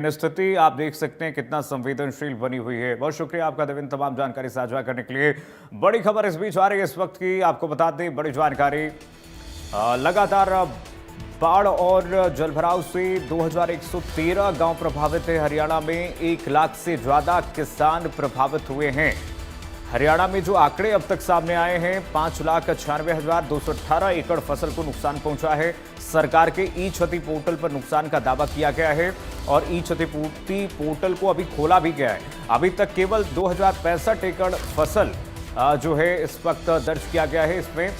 स्थिति आप देख सकते हैं कितना संवेदनशील बनी हुई है। बहुत शुक्रिया आपका देवेंद्र, तमाम जानकारी साझा करने के लिए। बड़ी खबर इस बीच आ रही है इस वक्त की, आपको बता दें बड़ी जानकारी। लगातार बाढ़ और जलभराव से 2113 गांव प्रभावित है। हरियाणा में 1 लाख से ज्यादा किसान प्रभावित हुए हैं। हरियाणा में जो आंकड़े अब तक सामने आए हैं, 5,96,218 एकड़ फसल को नुकसान पहुंचा है। सरकार के ई क्षति पोर्टल पर नुकसान का दावा किया गया है और ई क्षतिपूर्ति पोर्टल को अभी खोला भी गया है। अभी तक केवल 2065 एकड़ फसल जो है इस वक्त दर्ज किया गया है। इसमें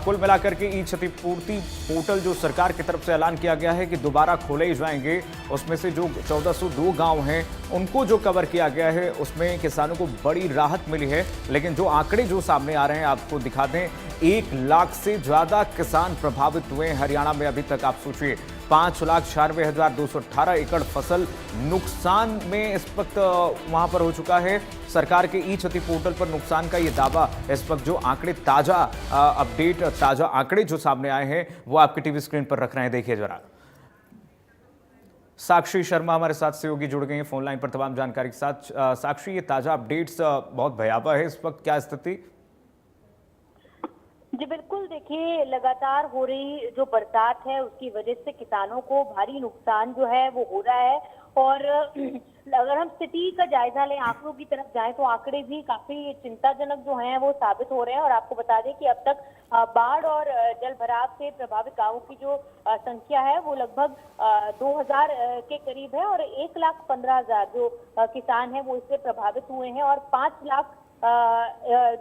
कुल मिलाकर के ई क्षतिपूर्ति पोर्टल जो सरकार की तरफ से ऐलान किया गया है कि दोबारा खोले ही जाएंगे, उसमें से जो 1402 गांव हैं उनको जो कवर किया गया है उसमें किसानों को बड़ी राहत मिली है। लेकिन जो आंकड़े जो सामने आ रहे हैं आपको दिखा दें, 1 लाख से ज्यादा किसान प्रभावित हुए हैं हरियाणा में। अभी तक आप सोचिए 5,96,218 एकड़ फसल नुकसान में इस वक्त वहां पर हो चुका है। सरकार के ई क्षति पोर्टल पर नुकसान का ये दावा, इस वक्त जो आंकड़े ताजा अपडेट, ताजा आंकड़े जो सामने आए हैं वो आपकी टीवी स्क्रीन पर रख रहे हैं। देखिए जरा, साक्षी शर्मा हमारे साथ सहयोगी जुड़ गई हैं फोन लाइन पर तमाम जानकारी के साथ। साक्षी, ये ताजा अपडेट्स बहुत भयावह है, इस वक्त क्या स्थिति? जी बिल्कुल, देखिए लगातार हो रही जो बरसात है उसकी वजह से किसानों को भारी नुकसान जो है वो हो रहा है। और अगर हम स्थिति का जायजा लें, आंकड़ों की तरफ जाएं, तो आंकड़े भी काफी चिंताजनक जो हैं वो साबित हो रहे हैं। और आपको बता दें कि अब तक बाढ़ और जलभराव से प्रभावित गांवों की जो संख्या है वो लगभग 2000 के करीब है और 1,15,000 जो किसान हैं वो इससे प्रभावित हुए हैं। और 5 लाख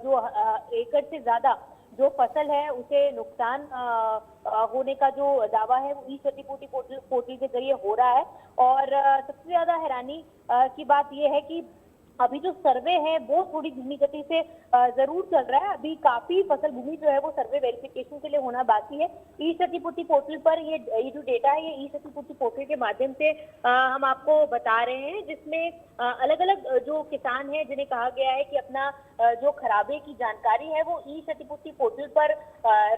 जो एकड़ से ज्यादा जो फसल है उसे नुकसान होने का जो दावा है वो ई क्षतिपूर्ति पोर्टल के जरिए हो रहा है। और सबसे ज्यादा हैरानी की बात यह है कि अभी जो सर्वे है वो थोड़ी धीमी गति से जरूर चल रहा है। अभी काफी फसल भूमि जो है वो सर्वे वेरिफिकेशन के लिए होना बाकी है। ई क्षतिपूर्ति पोर्टल पर ये जो डेटा है, ये ई क्षतिपूर्ति पोर्टल के माध्यम से हम आपको बता रहे हैं, जिसमें अलग अलग जो किसान हैं जिन्हें कहा गया है कि अपना जो खराबे की जानकारी है वो ई क्षतिपूर्ति पोर्टल पर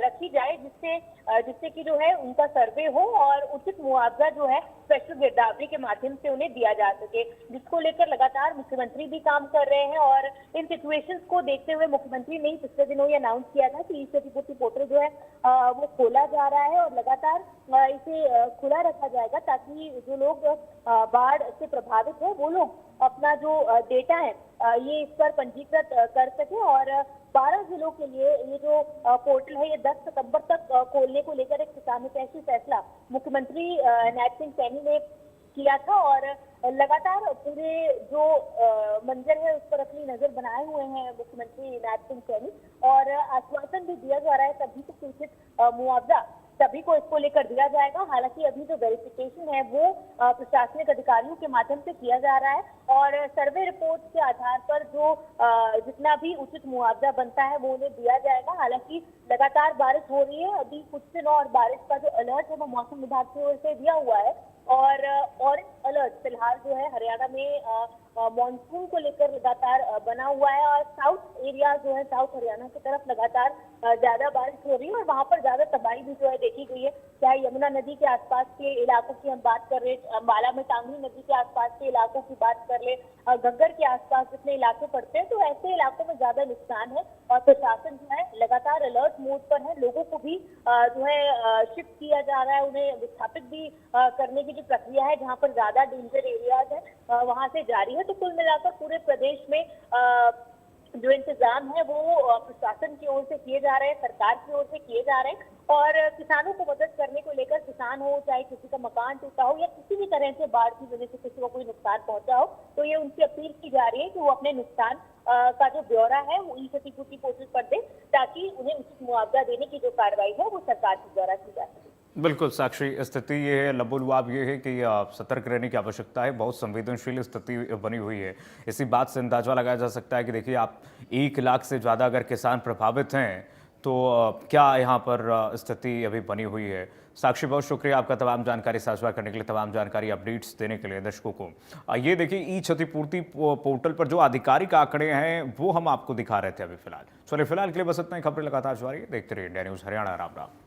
रखी जाए, जिससे कि जो है उनका सर्वे हो और उचित मुआवजा जो है स्पेशल गिरदावरी के माध्यम से उन्हें दिया जा सके, जिसको लेकर लगातार मुख्यमंत्री भी काम कर रहे हैं। और इन सिचुएशंस को देखते हुए मुख्यमंत्री ने पिछले दिनों ये अनाउंस किया था कि ई क्षतिपूर्ति पोर्टल जो है वो खोला जा रहा है और लगातार इसे खुला रखा जाएगा, ताकि जो लोग बाढ़ से प्रभावित है वो लोग अपना जो डेटा है ये इस पर पंजीकृत कर सके। और 12 जिलों के लिए ये जो पोर्टल है ये 10 सितंबर तक खोलने को लेकर एक किसानहितैषी फैसला मुख्यमंत्री नायब सिंह सैनी ने किया था। और लगातार पूरे जो मंजर है उस पर अपनी नजर बनाए हुए हैं मुख्यमंत्री नायब सिंह सैनी, और आश्वासन भी दिया जा रहा है सभी को उचित मुआवजा सभी को इसको लेकर दिया जाएगा। हालांकि अभी जो वेरिफिकेशन है वो प्रशासनिक अधिकारियों के माध्यम से किया जा रहा है और सर्वे रिपोर्ट के आधार पर जो जितना भी उचित मुआवजा बनता है वो उन्हें दिया जाएगा। हालांकि लगातार बारिश हो रही है, अभी कुछ दिन और बारिश का जो अलर्ट है वो मौसम विभाग की ओर से दिया हुआ है। और ऑरेंज अलर्ट फिलहाल जो है हरियाणा में मॉनसून को लेकर लगातार बना हुआ है। और साउथ एरिया जो है, साउथ हरियाणा की तरफ लगातार ज्यादा बारिश हो रही है और वहां पर ज्यादा तबाही भी जो है देखी गई है। चाहे यमुना नदी के आसपास के इलाकों की हम बात कर रहे, अंबाला में टांगरी नदी के आसपास के इलाकों की बात कर ले, घग्गर के आसपास जितने इलाके पड़ते हैं, तो ऐसे इलाकों में ज्यादा नुकसान है। और प्रशासन जो है लगातार अलर्ट मोड पर है, लोगों को भी जो है शिफ्ट किया जा रहा है, उन्हें विस्थापित भी करने की जो प्रक्रिया है जहाँ पर ज्यादा डेंजर एरियाज है वहां से जारी है। तो कुल मिलाकर पूरे प्रदेश में जो इंतजाम है वो प्रशासन की ओर से किए जा रहे हैं, सरकार की ओर से किए जा रहे हैं। और किसानों को मदद करने को लेकर, किसान हो चाहे किसी का मकान टूटा हो या किसी भी तरह से बाढ़ की वजह से किसी को कोई नुकसान पहुंचा हो, तो ये उनसे अपील की जा रही है कि वो अपने नुकसान का जो ब्यौरा है वो ई क्षतिपूर्ति पोर्टल पर दे, ताकि उन्हें उचित मुआवजा देने की जो कार्रवाई है वो सरकार के द्वारा की जा सके। बिल्कुल साक्षी, स्थिति ये है, लबोलुआब ये है कि सतर्क रहने की आवश्यकता है। बहुत संवेदनशील स्थिति बनी हुई है। इसी बात से अंदाजा लगाया जा सकता है कि देखिए, आप 1 लाख से ज़्यादा अगर किसान प्रभावित हैं तो क्या यहाँ पर स्थिति अभी बनी हुई है। साक्षी, बहुत शुक्रिया आपका तमाम जानकारी साझा करने के लिए, तमाम जानकारी अपडेट्स देने के लिए दर्शकों को। ये देखिए, ई क्षतिपूर्ति पोर्टल पर जो आधिकारिक आंकड़े हैं वो हम आपको दिखा रहे थे अभी फिलहाल। चलिए, फिलहाल के लिए बस इतना ही। खबरें लगातार जारी है, देखते रहिए इंडिया न्यूज़ हरियाणा। राम राम।